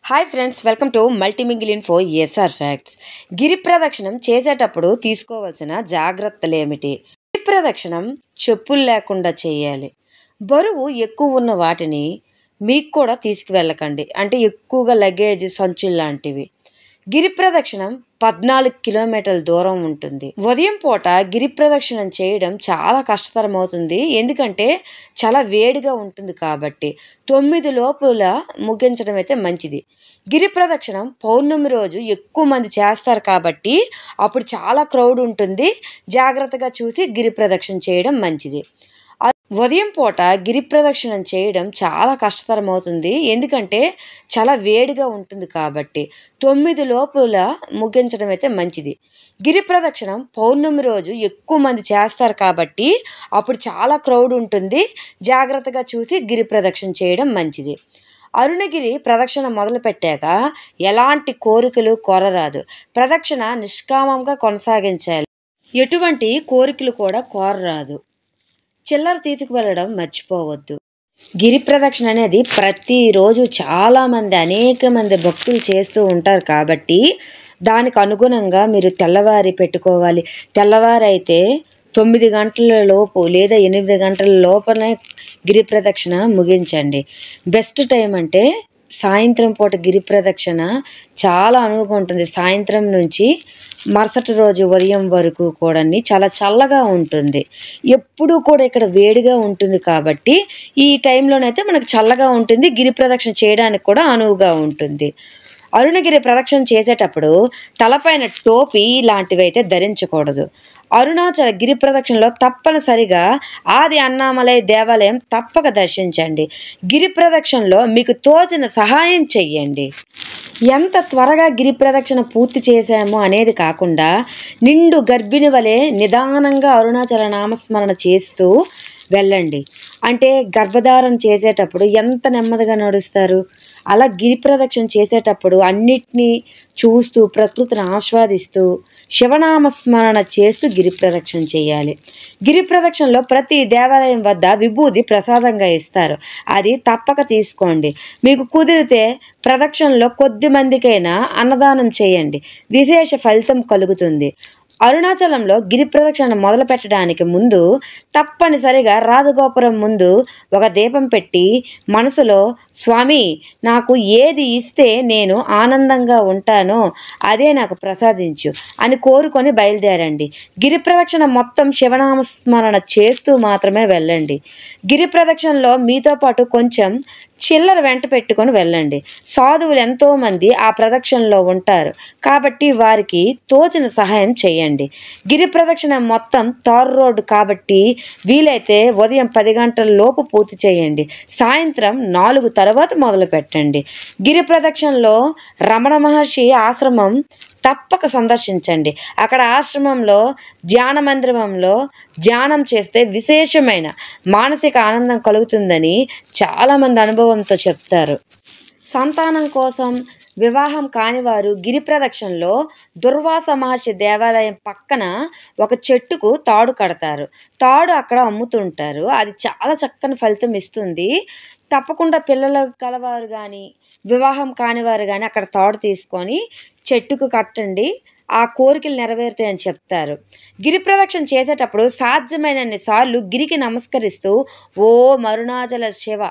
Hi friends, welcome to మల్టీమింగిల్ info S R facts. గిరి ప్రదక్షిణం చేసేటప్పుడు తీసుకోవాల్సిన జాగ్రత్తలు ఏమిటి? గిరి ప్రదక్షిణం చెప్పులు లేకుండా చేయాలి. బరువు ఎక్కువ ఉన్న వాటిని మీకు కూడా తీసుకువెళ్ళకండి, అంటే ఎక్కువగా లగేజ్ సంచులు లాంటివి. గిరి ప్రదక్షిణం 14 కిలోమీటర్ల దూరం ఉంటుంది. ఉదయం పూట గిరి ప్రదక్షిణం చేయడం చాలా కష్టతరం అవుతుంది, ఎందుకంటే చాలా వేడిగా ఉంటుంది కాబట్టి 9 లోపల ముగించడం అయితే మంచిది. గిరి ప్రదక్షిణం పౌర్ణమి రోజు ఎక్కువ మంది చేస్తారు కాబట్టి అప్పుడు చాలా క్రౌడ్ ఉంటుంది. జాగ్రత్తగా చూసి గిరి ప్రదక్షిణ చేయడం మంచిది. ఉదయం పూట గిరి ప్రదక్షిణం చేయడం చాలా కష్టతరం అవుతుంది, ఎందుకంటే చాలా వేడిగా ఉంటుంది కాబట్టి 9 లోపల ముగించడం అయితే మంచిది. గిరి ప్రదక్షిణం పౌర్ణమి రోజు ఎక్కువ మంది చేస్తారు కాబట్టి అప్పుడు చాలా క్రౌడ్ ఉంటుంది. జాగ్రత్తగా చూసి గిరి ప్రదక్షిణ చేయడం మంచిది. అరుణగిరి ప్రదక్షిణ మొదలుపెట్టాక ఎలాంటి కోరికలు కోరరాదు. ప్రదక్షిణ నిష్కామంగా కొనసాగించాలి. ఎటువంటి కోరికలు కూడా కోరరాదు. చిల్లర తీసుకువెళ్ళడం మర్చిపోవద్దు. గిరి ప్రదక్షిణ అనేది ప్రతిరోజు చాలామంది అనేక మంది భక్తులు చేస్తూ ఉంటారు కాబట్టి దానికి అనుగుణంగా మీరు తెల్లవారి పెట్టుకోవాలి. తెల్లవారి అయితే 9 గంటల లోపు లేదా 8 గంటల లోపలనే గిరి ప్రదక్షిణ ముగించండి. బెస్ట్ టైం అంటే సాయంత్రం పూట గిరి ప్రదక్షిణ చాలా అనువుగా ఉంటుంది. సాయంత్రం నుంచి మరుసటి రోజు ఉదయం వరకు కూడా చాలా చల్లగా ఉంటుంది. ఎప్పుడూ కూడా ఇక్కడ వేడిగా ఉంటుంది కాబట్టి ఈ టైంలోనైతే మనకు చల్లగా ఉంటుంది. గిరి ప్రదక్షిణ చేయడానికి కూడా అనువుగా ఉంటుంది. అరుణగిరి ప్రదక్షిణ చేసేటప్పుడు తలపైన టోపీ లాంటివి అయితే ధరించకూడదు. అరుణాచల గిరి ప్రదక్షిణలో తప్పనిసరిగా ఆది అన్నామలై దేవాలయం తప్పక దర్శించండి. గిరి ప్రదక్షిణలో మీకు తోచిన సహాయం చెయ్యండి. ఎంత త్వరగా గిరి ప్రదక్షిణ పూర్తి చేశామో అనేది కాకుండా నిండు గర్భిణి వలె నిదానంగా అరుణాచల నామస్మరణ చేస్తూ వెళ్ళండి. అంటే గర్భధారణ చేసేటప్పుడు ఎంత నెమ్మదిగా నడుస్తారు, అలా గిరి ప్రదక్షిణ చేసేటప్పుడు అన్నిటినీ చూస్తూ ప్రకృతిని ఆస్వాదిస్తూ శివనామస్మరణ చేస్తూ గిరి ప్రదక్షిణ చేయాలి. గిరి ప్రదక్షిణలో ప్రతి దేవాలయం వద్ద విభూది ప్రసాదంగా ఇస్తారు, అది తప్పక తీసుకోండి. మీకు కుదిరితే ప్రదక్షిణలో కొద్ది మందికైనా అన్నదానం చేయండి, విశేష ఫలితం కలుగుతుంది. అరుణాచలంలో గిరి ప్రదక్షిణ మొదలు పెట్టడానికి ముందు తప్పనిసరిగా రాజగోపురం ముందు ఒక దీపం పెట్టి మనసులో, స్వామి నాకు ఏది ఇస్తే నేను ఆనందంగా ఉంటానో అదే నాకు ప్రసాదించు అని కోరుకొని బయలుదేరండి. గిరి ప్రదక్షిణ మొత్తం శివనామస్మరణ చేస్తూ మాత్రమే వెళ్ళండి. గిరి ప్రదక్షిణలో మీతో పాటు కొంచెం చిల్లర వెంట పెట్టుకొని వెళ్ళండి. సాధువులు ఎంతోమంది ఆ ప్రదక్షిణలో ఉంటారు కాబట్టి వారికి తోచిన సహాయం చేయండి. గిరి ప్రదక్షిణ మొత్తం తారు రోడ్డు కాబట్టి వీలైతే ఉదయం 10 గంటల లోపు పూర్తి చేయండి. సాయంత్రం 4 తర్వాత మొదలు పెట్టండి. గిరి ప్రదక్షిణలో రమణ మహర్షి ఆశ్రమం తప్పక సందర్శించండి. అక్కడ ఆశ్రమంలో ధ్యాన మందిరంలో ధ్యానం చేస్తే విశేషమైన మానసిక ఆనందం కలుగుతుందని చాలామంది అనుభవంతో చెప్తారు. సంతానం కోసం వివాహం కానివారు గిరి ప్రదక్షిణలో దుర్వాస మహర్షి దేవాలయం పక్కన ఒక చెట్టుకు తాడు కడతారు. తాడు అక్కడ అమ్ముతుంటారు, అది చాలా చక్కని ఫలితం ఇస్తుంది. తప్పకుండా పిల్లలు కలవారు కానీ వివాహం కానివారు కానీ అక్కడ తాడు తీసుకొని చెట్టుకు కట్టండి, ఆ కోరికలు నెరవేరుతాయని చెప్తారు. గిరి ప్రదక్షిణ చేసేటప్పుడు సాధ్యమైనన్ని సార్లు గిరికి నమస్కరిస్తూ ఓం అరుణాచల శివ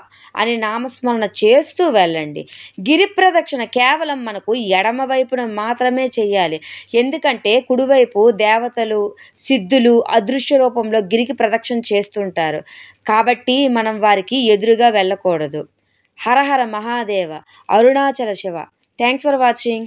అని నామస్మరణ చేస్తూ వెళ్ళండి. గిరి ప్రదక్షిణ కేవలం మనకు ఎడమ వైపున మాత్రమే చేయాలి, ఎందుకంటే కుడివైపు దేవతలు సిద్ధులు అదృశ్య రూపంలో గిరికి ప్రదక్షిణ చేస్తుంటారు కాబట్టి మనం వారికి ఎదురుగా వెళ్ళకూడదు. Hara Hara Mahadeva, Arunachala Shiva. Thanks for watching.